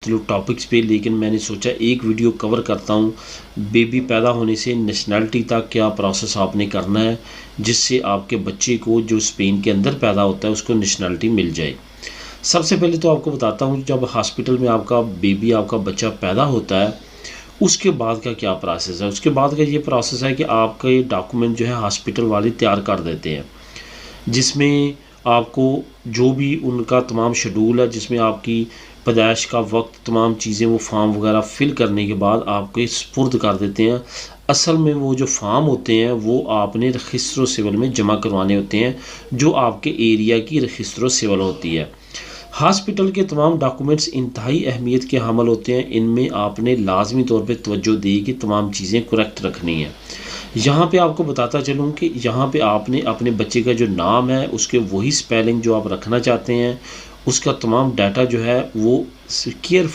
मुख्तलिफ टॉपिक्स पे, लेकिन मैंने सोचा एक वीडियो कवर करता हूँ बेबी पैदा होने से नेशनैलिटी तक क्या प्रोसेस आपने करना है, जिससे आपके बच्चे को जो स्पेन के अंदर पैदा होता है उसको नेशनैलिटी मिल जाए। सबसे पहले तो आपको बताता हूँ, जब हॉस्पिटल में आपका बेबी, आपका बच्चा पैदा होता है, उसके बाद का क्या प्रोसेस है। उसके बाद का ये प्रोसेस है कि आपके डॉक्यूमेंट जो है हॉस्पिटल वाले तैयार कर देते हैं, जिसमें आपको जो भी उनका तमाम शेड्यूल है, जिसमें आपकी पैदाइश का वक्त, तमाम चीज़ें, वो फॉर्म वगैरह फ़िल करने के बाद आपके सुपुर्द कर देते हैं। असल में वो जो फॉर्म होते हैं वो आपने रजिस्टर सिविल में जमा करवाने होते हैं, जो आपके एरिया की रजिस्टर सिविल होती है। हॉस्पिटल के तमाम डॉक्यूमेंट्स इंतहाई अहमियत के हामिल होते हैं। इनमें आपने लाजमी तौर पे तवज्जो दी कि तमाम चीज़ें करेक्ट रखनी है। यहाँ पे आपको बताता चलूँ कि यहाँ पे आपने अपने बच्चे का जो नाम है उसके वही स्पेलिंग जो आप रखना चाहते हैं, उसका तमाम डाटा जो है वो केयरफुल